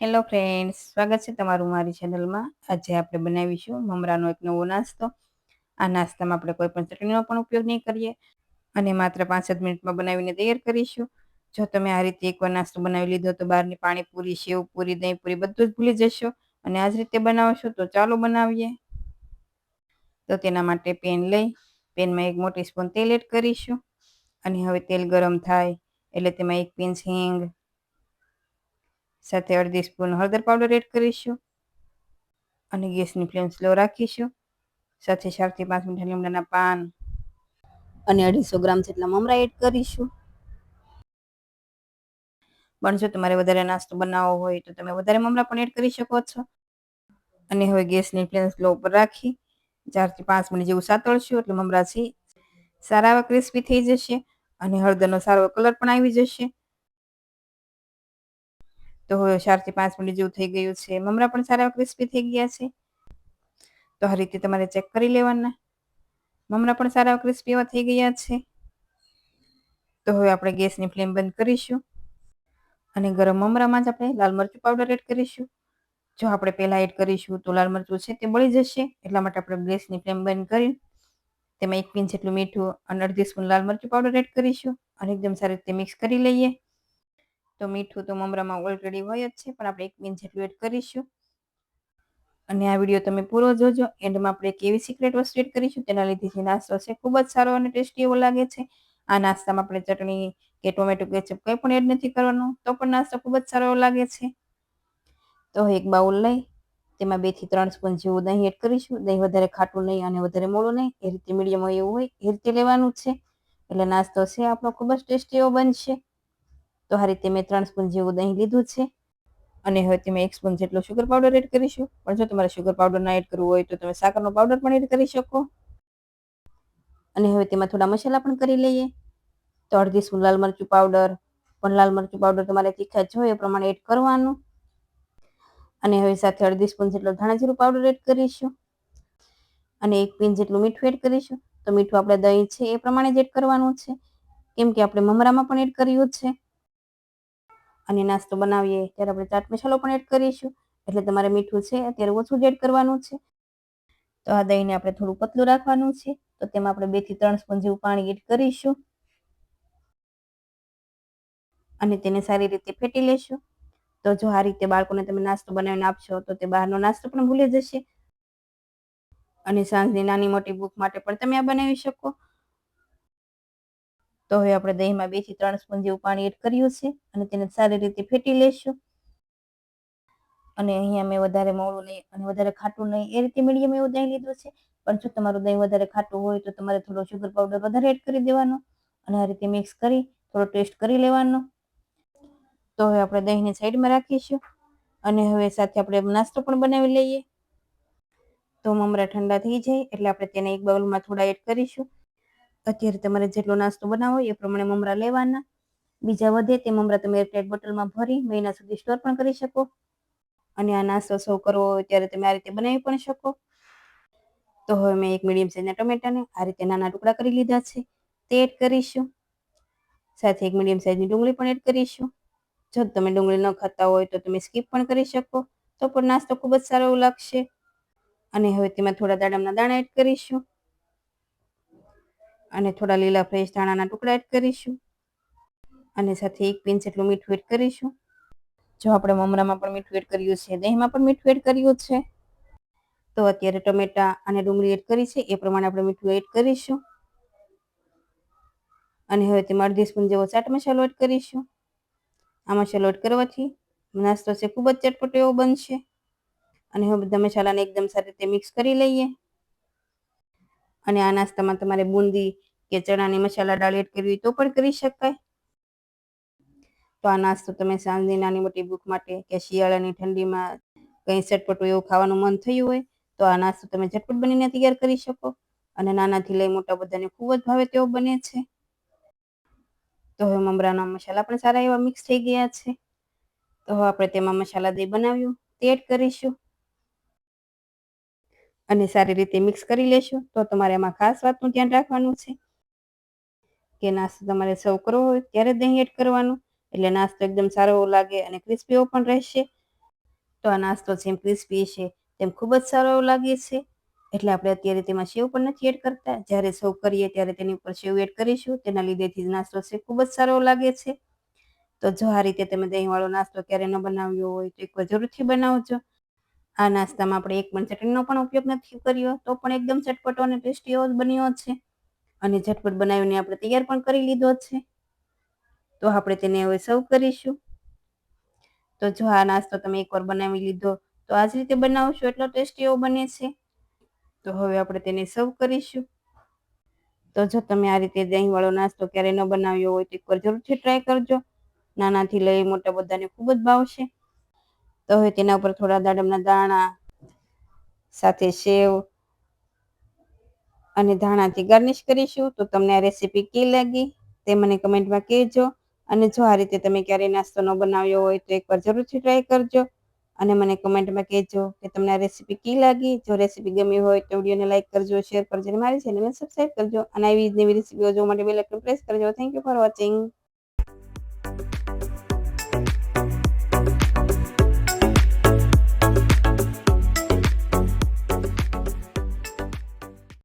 Hello friends, સ્વાગત છે તમારું મારી ચેનલમાં. આજે આપણે બનાવીશું મમરાનો એક નવો નાસ્તો. આ નાસ્તામાં આપણે કોઈ પણ ચટણીનો પણ ઉપયોગ નહીં કરીએ અને માત્ર 5 જ મિનિટમાં બનાવીને તૈયાર કરીશું. જો તમે આ રીતે એકવાર નાસ્તો બનાવી લીધો તો બહારની પાણીપુરી, સેવપુરી, દહીંપુરી બધું જ ભૂલી જશો અને આ જ રીતે બનાવશો. તો ચાલો બનાવીએ. તો તેના માટે પેન લઈ પેનમાં 1 મોટી સ્પૂન તેલ એડ કરીશું અને હવે તેલ ગરમ થાય એટલે તેમાં 1 પિંચ હિંગ સાથે 1/2 સ્પૂન હળદર પાવડર એડ કરીશું અને ગેસની ફ્લેમ સ્લો રાખીશું. સાથે 4 થી 5 મીઠા લીમડાના પાન અને 250 ગ્રામ જેટલા મમરા એડ કરીશું. પણ જો તમારે વધારે નાસ્તો બનાવવો હોય તો તમે વધારે મમરા પણ એડ કરી શકો છો. અને હવે ગેસની ફ્લેમ સ્લો પર રાખી 4 થી 5 મિનિટ જેવું સાતળશું એટલે મમરા છે સારા એવા ક્રિસ્પી થઈ જશે અને હળદરનો સારો કલર પણ આવી જશે. તો હવે 4 થી 5 મિનિટ જેવું થઈ ગયું છે. મમરા પણ સારા ક્રિસ્પી થઈ ગયા છે. તો આ રીતે તમારે ચેક કરી લેવાના. મમરા પણ સારા ક્રિસ્પી એવા થઈ ગયા છે. તો હવે આપણે ગેસની ફ્લેમ બંધ કરીશું અને ગરમ મમરામાં જ આપણે લાલ મરચું પાવડર એડ કરીશું. જો આપણે પહેલા એડ કરીશું તો લાલ મરચું છે તે બળી જશે, એટલા માટે આપણે ગેસની ફ્લેમ બંધ કરી તેમાં 1 પિંચ જેટલું મીઠું અને 1/2 સ્પૂન લાલ મરચું પાવડર એડ કરીશું અને એકદમ સારી રીતે મિક્સ કરી લઈએ. તો મીઠું તો મમરામાં ઓલરેડી હોય જ છે, પણ આપણે 1 પિંચ જેટલું એડ કરીશું. અને આ વિડીયો તમે પૂરો જોજો. એન્ડમાં આપણે એક એવી સિક્રેટ વસ્તુ એડ કરીશું તેના લીધે જે નાસ્તો છે ખૂબ જ સારો અને ટેસ્ટી એવો લાગે છે. આ નાસ્તામાં આપણે ચટણી કે ટોમેટો કેચઅપ કંઈ પણ એડ નથી કરવાનું, તો પણ નાસ્તો ખૂબ જ સારો એવો લાગે છે. તો એક બાઉલ લઈ તેમાં 2 થી 3 સ્પૂન જેવું દહીં એડ કરીશું. દહીં વધારે ખાટું નહીં અને વધારે મોળું નહીં, એ રીતે મીડિયમ હોય એવું હોય એ રીતે લેવાનું છે. એટલે નાસ્તો છે આપણો ખૂબ જ ટેસ્ટી એવો બનશે. તો આ રીતે મેં 3 સ્પૂન જેવું દહીં લીધું છે અને હવે તેમાં 1 સ્પૂન જેટલો શુગર પાવડર એડ કરીશું. પણ જો તમારે શુગર પાવડર ના એડ કરવું હોય તો તમે સાકરનો પાવડર પણ એડ કરી શકો. અને હવે તેમાં થોડા મસાલા પણ કરી લઈએ. તો 1/2 સ્પૂન લાલ મરચું પાવડર, પણ લાલ મરચું પાવડર તમારે તીખા જોઈએ એ પ્રમાણે એડ કરવાનું. અને હવે સાથે 1/2 સ્પૂન જેટલો ધાણા જીરું પાવડર એડ કરીશું અને 1 પિંચ જેટલું મીઠું એડ કરીશું. તો મીઠું આપણે દહીં છે એ પ્રમાણે જ એડ કરવાનું છે, કેમ કે આપણે મમરામાં પણ એડ કર્યું છે. અને નાસ્તો બનાવીએ ત્યારે આપણે ચાટ મસાલો પણ એડ કરીશું, એટલે તમારે મીઠું છે અત્યારે ઓછું જ એડ કરવાનું છે. તો આ દહીંને આપણે થોડું પતલું રાખવાનું છે. તો તેમાં આપણે 2 થી 3 સ્પૂન જેવું પાણી એડ કરીશું અને તેને સારી રીતે ફેટી લેશું. તો જો આ રીતે બાળકોને તમે નાસ્તો બનાવીને આપશો તો તે બહારનો નાસ્તો પણ ભૂલી જશે અને સાંજની નાની મોટી ભૂખ માટે પણ તમે આ બનાવી શકો. તો હવે આપણે દહીંમાં 2 થી 3 સ્પૂન જેવું પાણી એડ કર્યું છે અને તેને સારી રીતે ફેટી લેશું. અને અહીંયા મેં વધારે મોળું નહીં અને વધારે ખાટું નહીં, એ રીતે મીડિયમ એવું દહીં લીધું છે. પણ જો તમારું દહીં વધારે ખાટું હોય તો તમારે થોડો શુગર પાવડર વધારે એડ કરી દેવાનો અને આ રીતે મિક્સ કરી થોડો ટેસ્ટ કરી લેવાનો. તો હવે આપણે દહીંને સાઈડમાં રાખીશું અને હવે સાથે આપણે નાસ્તો પણ બનાવી લઈએ. તો મમરા ઠંડા થઈ જાય એટલે આપણે તેને એક બાઉલમાં થોડા એડ કરીશું. અત્યારે તમારે જેટલો નાસ્તો બનાવવો હોય એ પ્રમાણે મમરા લેવાના. બીજા વધે તે મમરા તમે એરટાઇટ બોટલમાં ભરી મહિના સુધી સ્ટોર પણ કરી શકો. અને આ નાસ્તો સર્વ કરવો હોય ત્યારે તમે આ રીતે બનાવી પણ શકો. તો હવે મેં એક મીડિયમ સાઇઝના ટમેટાને આ રીતે નાના ટુકડા કરી લીધા છે, તે એડ કરીશું. સાથે એક મીડિયમ સાઇઝની ડુંગળી પણ એડ કરીશું. જો તમે ડુંગળી ન ખાતા હોય તો તમે સ્કીપ પણ કરી શકો, તો પણ નાસ્તો ખૂબ જ સારો એવું લાગશે. અને હવે તેમાં થોડા દાડમના દાણા એડ કરીશું અને થોડા લીલા ફ્રેશ ધાણાના ટુકડા એડ કરીશું અને સાથે 1 પિંચ જેટલું મીઠું એડ કરીશું. જો આપણે મમરામાં પણ મીઠું એડ કર્યું છે, દહીંમાં પણ મીઠું એડ કર્યું છે, તો અત્યારે ટમેટા અને ડુંગળી એડ કરી છે એ પ્રમાણે આપણે મીઠું એડ કરીશું. અને હવે તેમાં 1/2 સ્પૂન જેવો ચાટ મસાલો એડ કરીશું. આ મસાલો એડ કરવાથી નાસ્તો છે ખૂબ જ ચટપટો એવો બનશે. અને હવે બધા મસાલાને એકદમ સારી રીતે મિક્સ કરી લઈએ. અને આ નાસ્તામાં તમારે બુંદી કે ચણાની મસાલા દાળ એડ કરવી તો પણ કરી શકાય. તો આ નાસ્તો તમે સાંજની નાની મોટી ભૂખ માટે કે શિયાળાની ઠંડીમાં કંઈ ચટપટું એવું ખાવાનું મન થયું હોય તો આ નાસ્તો તમે ઝટપટ બનીને તૈયાર કરી શકો અને નાનાથી લઈ મોટા બધાને ખૂબ જ ભાવે તેવો બને છે. તો હવે મમરાના મસાલા પણ સારા એવા મિક્સ થઈ ગયા છે. તો હવે આપણે તેમાં મસાલા દહીં બનાવ્યું તે એડ કરીશું અને સારી રીતે મિક્સ કરી લેશું. તો તમારે એમાં ખાસ વાતનું ધ્યાન રાખવાનું છે કે નાસ્તો તમારે સર્વ કરવો હોય ત્યારે દહીં એડ કરવાનું, એટલે નાસ્તો એકદમ સારો એવો લાગે અને ક્રિસ્પી એવો પણ રહેશે. તો આ નાસ્તો જેમ ક્રિસ્પી છે તેમ ખૂબ જ સારો એવો લાગે છે. એટલે આપણે અત્યારે તેમાં સેવ પણ નથી એડ કરતા. જ્યારે સર્વ કરીએ ત્યારે તેની ઉપર સેવ એડ કરીશું. તેના લીધેથી નાસ્તો છે ખૂબ જ સારો લાગે છે. તો જો આ રીતે તમે દહીંવાળો નાસ્તો ક્યારે ન બનાવ્યો હોય તો એકવાર જરૂરથી બનાવજો. આ નાસ્તામાં આપણે એક પણ ચટણીનો પણ ઉપયોગ નથી કર્યો, તો પણ એકદમ ચટપટો અને ટેસ્ટી એવો બન્યો છે. અને ઝટપટ બનાવીને આપણે તૈયાર પણ કરી લીધો છે. તો આપણે તેને હવે સર્વ કરીશું. તો જો આ નાસ્તો તમે એકવાર બનાવી લીધો તો આ જ રીતે બનાવશો એટલો ટેસ્ટી એવો બને છે. તો હવે આપણે તેને સર્વ કરીશું. તો જો તમે આ રીતે દહીંવાળો નાસ્તો ક્યારેય ન બનાવ્યો હોય તો એકવાર જરૂરથી ટ્રાય કરજો. નાનાથી લઈ મોટા બધાને ખૂબ જ ભાવશે. તો હવે તેના ઉપર થોડા દાડમના દાણા સાથે સેવ અને ધાણાથી ગાર્નિશ કરીશું. તો તમને આ રેસીપી કેવી લાગી તે મને કમેન્ટમાં કહેજો. અને જો આ રીતે તમે ક્યારેય નાસ્તો ન બનાવ્યો હોય તો એકવાર જરૂરથી ટ્રાય કરજો. અને મને કમેન્ટમાં કહેજો કે તમને આ રેસીપી કેવી લાગી. જો રેસીપી ગમી હોય તો વિડીયોને લાઈક કરજો, શેર કરજો અને મારી ચેનલને સબસ્ક્રાઈબ કરજો. અને આવી જ નવી રેસીપીઓ જોવા માટે બેલ આઇકન પ્રેસ કરજો. Thank you for watching.